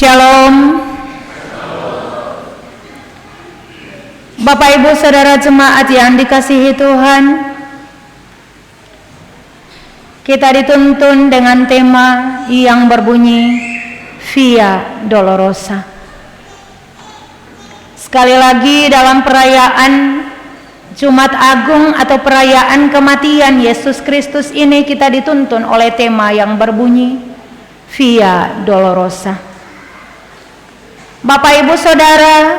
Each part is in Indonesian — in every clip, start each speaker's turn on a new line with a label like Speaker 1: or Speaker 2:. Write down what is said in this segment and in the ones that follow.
Speaker 1: Shalom. Bapak Ibu Saudara jemaat yang dikasihi Tuhan, kita dituntun dengan tema yang berbunyi Via Dolorosa. Sekali lagi dalam perayaan Jumat Agung atau perayaan kematian Yesus Kristus ini, kita dituntun oleh tema yang berbunyi Via Dolorosa. Bapak Ibu Saudara,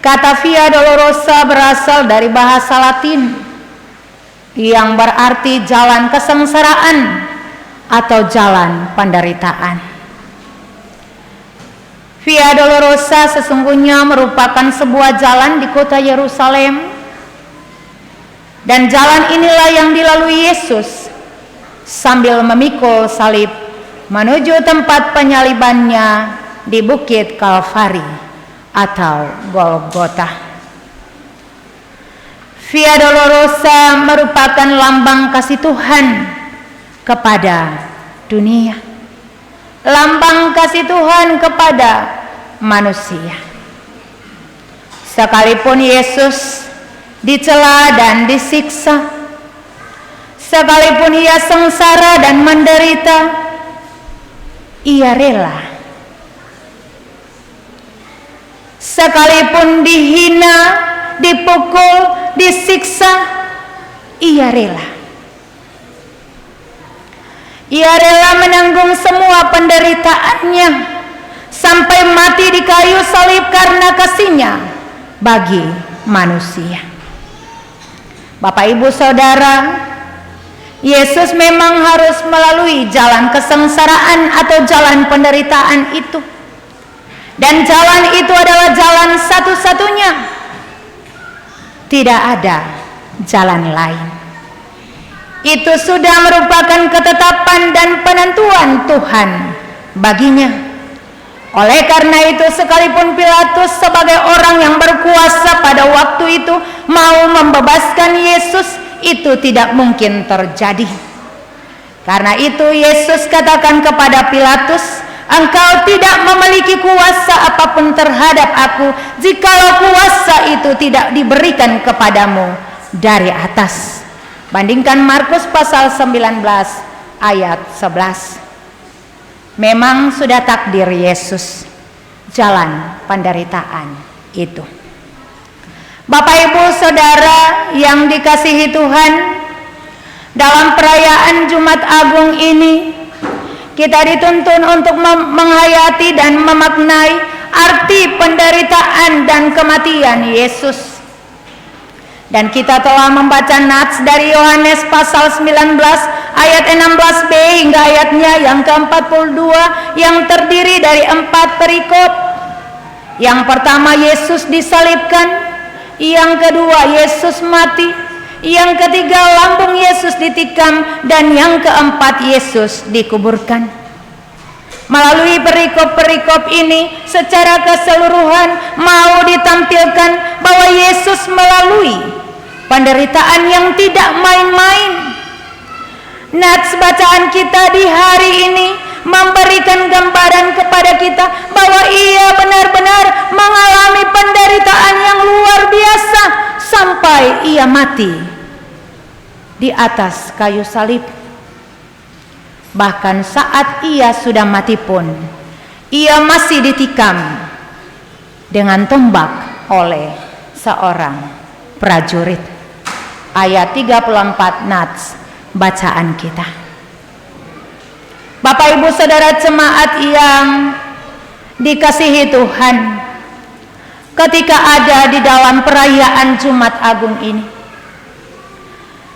Speaker 1: kata Via Dolorosa berasal dari bahasa Latin yang berarti jalan kesengsaraan atau jalan penderitaan. Via Dolorosa sesungguhnya merupakan sebuah jalan di kota Yerusalem, dan jalan inilah yang dilalui Yesus sambil memikul salib menuju tempat penyalibannya di Bukit Kalvari atau Golgota. Via Dolorosa merupakan lambang kasih Tuhan kepada dunia, lambang kasih Tuhan kepada manusia. Sekalipun Yesus dicela dan disiksa, sekalipun ia sengsara dan menderita, ia rela. Sekalipun dihina, dipukul, disiksa, ia rela. Ia rela menanggung semua penderitaannya sampai mati di kayu salib karena kasihnya bagi manusia. Bapak Ibu Saudara, Yesus memang harus melalui jalan kesengsaraan atau jalan penderitaan itu. Dan jalan itu adalah jalan satu-satunya. Tidak ada jalan lain. Itu sudah merupakan ketetapan dan penentuan Tuhan baginya. Oleh karena itu, sekalipun Pilatus sebagai orang yang berkuasa pada waktu itu mau membebaskan Yesus, itu tidak mungkin terjadi. Karena itu Yesus katakan kepada Pilatus, "Engkau tidak memiliki kuasa apapun terhadap aku, jikalau kuasa itu tidak diberikan kepadamu dari atas." Bandingkan Markus pasal 19 ayat 11. Memang sudah takdir Yesus jalan penderitaan itu. Bapak Ibu Saudara yang dikasihi Tuhan, dalam perayaan Jumat Agung ini kita dituntun untuk menghayati dan memaknai arti penderitaan dan kematian Yesus. Dan kita telah membaca nats dari Yohanes pasal 19 ayat 16b hingga ayatnya yang ke-42 yang terdiri dari 4 perikop. Yang pertama, Yesus disalibkan. Yang kedua, Yesus mati. Yang ketiga, lambung Yesus ditikam. Dan yang keempat, Yesus dikuburkan. Melalui perikop-perikop ini secara keseluruhan mau ditampilkan bahwa Yesus melalui penderitaan yang tidak main-main. Nats bacaan kita di hari ini memberikan gambaran kepada kita bahwa ia benar-benar mengalami penderitaan yang luar biasa sampai ia mati di atas kayu salib. Bahkan saat ia sudah mati pun, ia masih ditikam dengan tombak oleh seorang prajurit. Ayat 34 nats bacaan kita. Bapak Ibu Saudara jemaat yang dikasihi Tuhan, ketika ada di dalam perayaan Jumat Agung ini,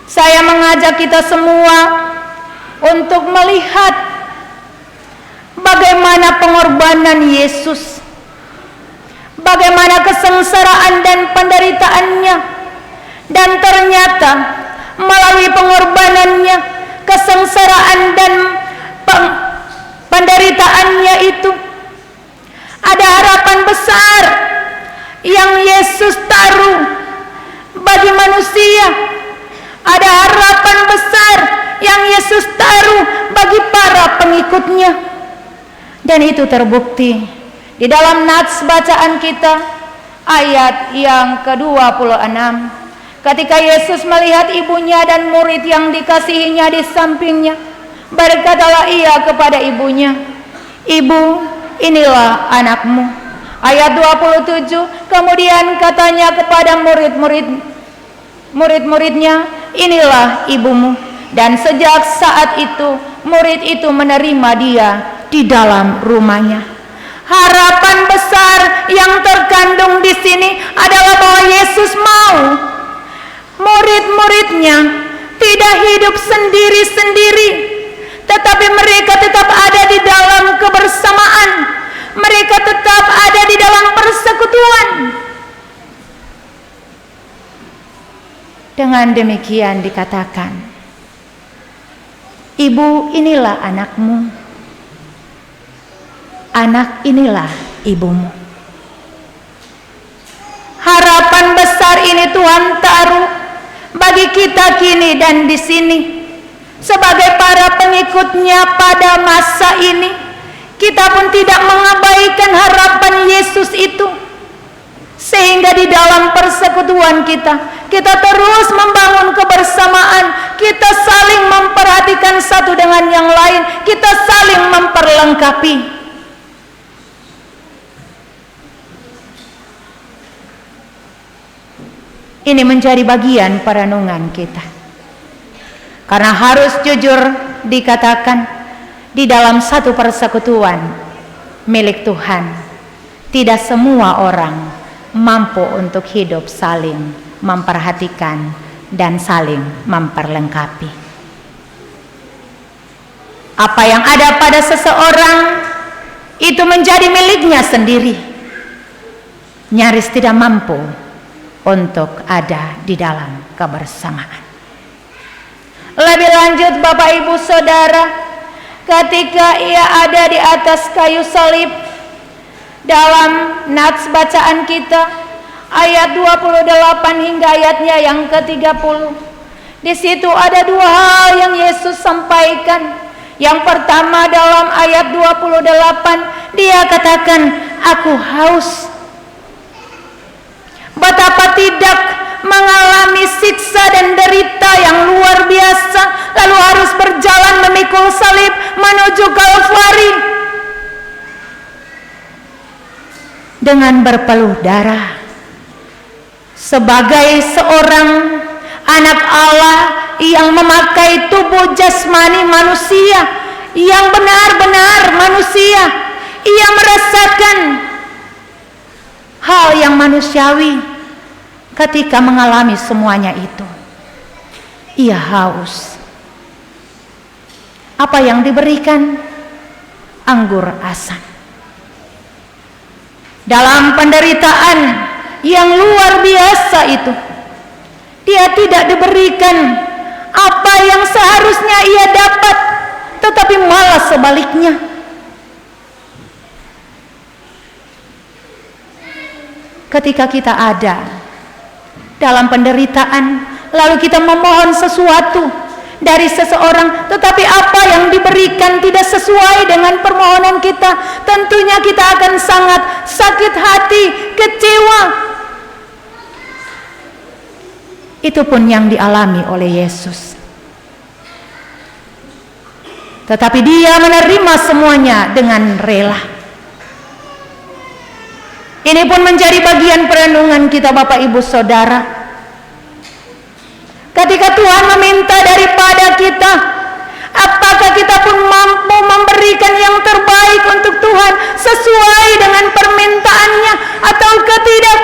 Speaker 1: saya mengajak kita semua untuk melihat bagaimana pengorbanan Yesus, bagaimana kesengsaraan dan penderitaannya, dan ternyata melalui pengorbanannya, kesengsaraan dan penderitaannya itu ada harapan besar yang Yesus taruh bagi manusia. Ada harapan besar yang Yesus taruh bagi para pengikutnya. Dan itu terbukti di dalam nats bacaan kita ayat yang ke-26. Ketika Yesus melihat ibunya dan murid yang dikasihinya di sampingnya, berkatalah ia kepada ibunya, "Ibu, inilah anakmu." Ayat 27, kemudian katanya kepada murid-muridnya, "Inilah ibumu." Dan sejak saat itu murid itu menerima dia di dalam rumahnya. Harapan besar yang terkandung di sini adalah bahwa Yesus mau murid-muridnya tidak hidup sendiri-sendiri, tetapi mereka tetap ada di dalam kebersamaan. Mereka tetap ada di dalam persekutuan. Dengan demikian dikatakan, "Ibu, inilah anakmu. Anak, inilah ibumu." Harapan besar ini Tuhan taruh bagi kita kini dan di sini. Sebagai para pengikutnya pada masa ini, kita pun tidak mengabaikan harapan Yesus itu. Sehingga di dalam persekutuan kita terus membangun kebersamaan, kita saling memperhatikan satu dengan yang lain, kita saling memperlengkapi. Ini menjadi bagian perenungan kita. Karena harus jujur dikatakan, di dalam satu persekutuan milik Tuhan, tidak semua orang mampu untuk hidup saling memperhatikan dan saling memperlengkapi. Apa yang ada pada seseorang itu menjadi miliknya sendiri, nyaris tidak mampu untuk ada di dalam kebersamaan. Lebih lanjut Bapak Ibu Saudara, ketika ia ada di atas kayu salib, dalam nats bacaan kita ayat 28 hingga ayatnya yang ke-30, di situ ada dua hal yang Yesus sampaikan. Yang pertama, dalam ayat 28 dia katakan, "Aku haus." Betapa tidak mengalami siksa dan derita yang luar biasa, lalu harus berjalan memikul salib menuju Kalvari dengan berpeluh darah. Sebagai seorang anak Allah yang memakai tubuh jasmani manusia, yang benar-benar manusia, ia merasakan hal yang manusiawi. Ketika mengalami semuanya itu, ia haus. Apa yang diberikan? Anggur asam. Dalam penderitaan yang luar biasa itu, dia tidak diberikan apa yang seharusnya ia dapat, tetapi malah sebaliknya. Ketika kita ada dalam penderitaan, lalu kita memohon sesuatu dari seseorang, tetapi apa yang diberikan tidak sesuai dengan permohonan kita, tentunya kita akan sangat sakit hati, kecewa. Itu pun yang dialami oleh Yesus. Tetapi dia menerima semuanya dengan rela. Ini pun menjadi bagian perenungan kita Bapak Ibu Saudara. Ketika Tuhan meminta daripada kita, apakah kita pun mampu memberikan yang terbaik untuk Tuhan sesuai dengan permintaannya ataukah tidak?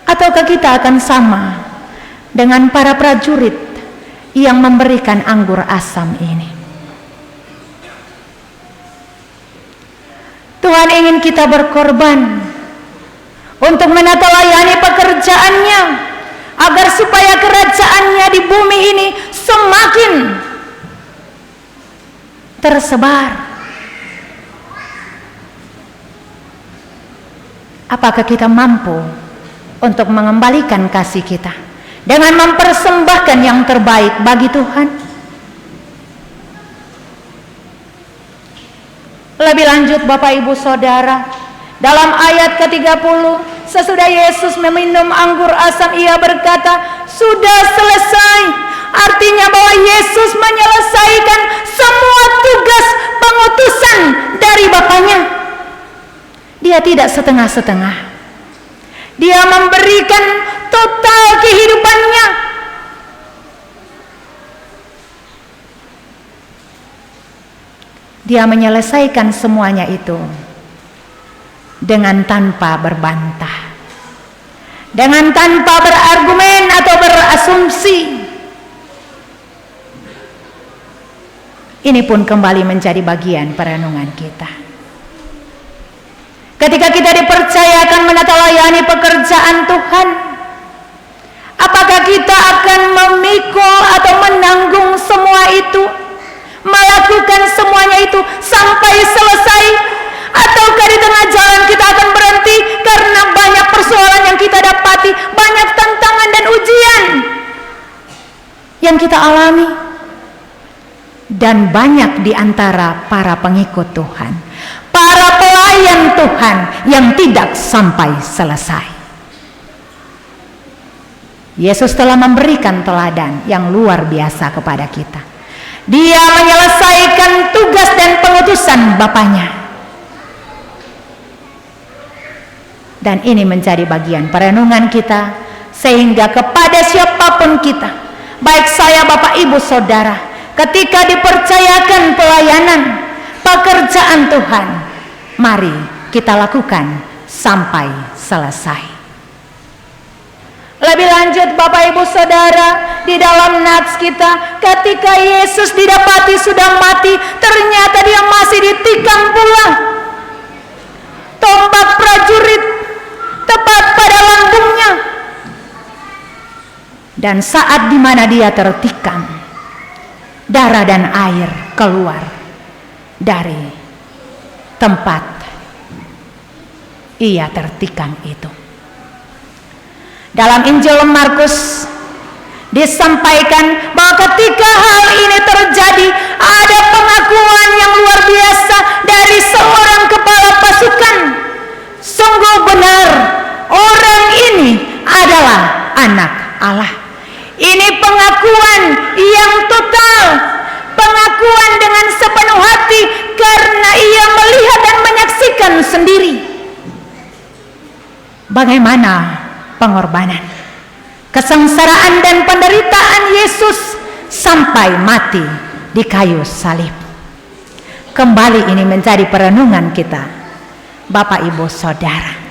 Speaker 1: Ataukah kita akan sama dengan para prajurit yang memberikan anggur asam ini? Tuhan ingin kita berkorban untuk menata layani pekerjaannya, agar supaya kerajaannya di bumi ini semakin tersebar. Apakah kita mampu untuk mengembalikan kasih kita dengan mempersembahkan yang terbaik bagi Tuhan? Lebih lanjut Bapak Ibu Saudara, dalam ayat ke-30, sesudah Yesus meminum anggur asam, ia berkata, sudah selesai. Artinya bahwa Yesus menyelesaikan semua tugas pengutusan dari Bapaknya. Dia tidak setengah-setengah. Dia memberikan total kehidupannya. Dia menyelesaikan semuanya itu dengan tanpa berbantah, dengan tanpa berargumen atau berasumsi. Ini pun kembali menjadi bagian perenungan kita. Ketika kita dipercayakan menata layani pekerjaan Tuhan, apakah kita akan memikul atau menanggung semua itu, melakukan semuanya itu sampai selesai? Ataukah di tengah jalan kita akan berhenti karena banyak persoalan yang kita dapati, banyak tantangan dan ujian yang kita alami? Dan banyak di antara para pengikut Tuhan, para pelayan Tuhan yang tidak sampai selesai. Yesus telah memberikan teladan yang luar biasa kepada kita. Dia menyelesaikan tugas dan pengutusan Bapaknya. Dan ini menjadi bagian perenungan kita, sehingga kepada siapapun kita, baik saya, Bapak, Ibu, Saudara, ketika dipercayakan pelayanan pekerjaan Tuhan, mari kita lakukan sampai selesai. Lebih lanjut Bapak Ibu Saudara, di dalam nats kita, ketika Yesus didapati sudah mati, ternyata dia masih ditikam pula. Tombak prajurit tepat pada lambungnya. Dan saat dimana dia tertikam, darah dan air keluar dari tempat ia tertikam itu. Dalam Injil Markus disampaikan bahwa ketika hal ini terjadi, ada pengakuan yang luar biasa dari seorang kepala pasukan. Sungguh benar, orang ini adalah anak Allah. Ini pengakuan yang total, pengakuan dengan sepenuh hati, karena ia melihat dan menyaksikan sendiri bagaimana pengorbanan, kesengsaraan dan penderitaan Yesus sampai mati di kayu salib. Kembali ini menjadi perenungan kita, Bapak, Ibu, Saudara.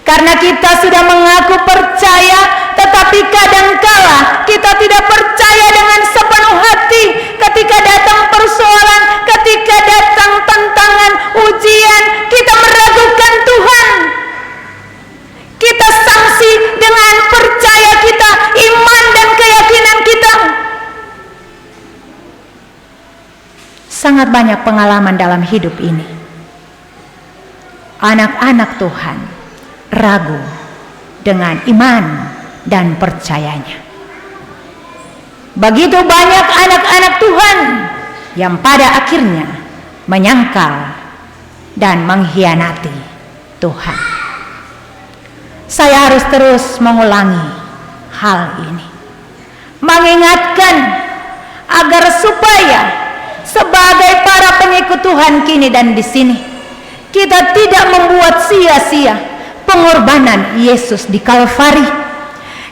Speaker 1: Karena kita sudah mengaku percaya, tetapi kadangkala kita tidak percaya dengan sepenuh hati. Ketika datang persoalan, ketika datang tantangan, ujian, kita meragukan Tuhan. Kita sanksi dengan percaya kita, iman dan keyakinan kita. Sangat banyak pengalaman dalam hidup ini. Anak-anak Tuhan ragu dengan iman dan percayanya. Begitu banyak anak-anak Tuhan yang pada akhirnya menyangkal dan mengkhianati Tuhan. Saya harus terus mengulangi hal ini, mengingatkan agar supaya sebagai para pengikut Tuhan kini dan di sini, kita tidak membuat sia-sia pengorbanan Yesus di Kalvari.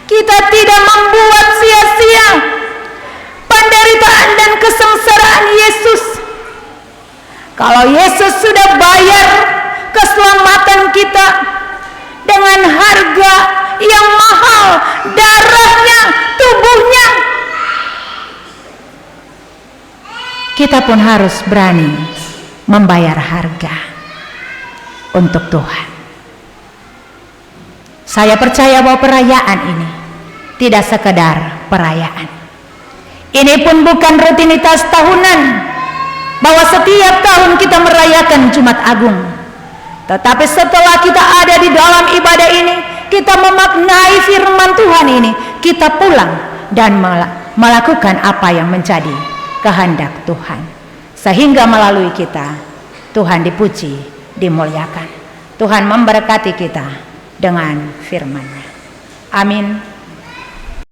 Speaker 1: Kita tidak membuat sia-sia penderitaan dan kesengsaraan Yesus. Kalau Yesus sudah bayar keselamatan kita dengan harga yang mahal, darahnya, tubuhnya, kita pun harus berani membayar harga untuk Tuhan. Saya percaya bahwa perayaan ini tidak sekedar perayaan. Ini pun bukan rutinitas tahunan, bahwa setiap tahun kita merayakan Jumat Agung. Tetapi setelah kita ada di dalam ibadah ini, kita memaknai firman Tuhan ini, kita pulang dan melakukan apa yang menjadi kehendak Tuhan. Sehingga melalui kita, Tuhan dipuji, dimuliakan. Tuhan memberkati kita dengan firman-Nya. Amin.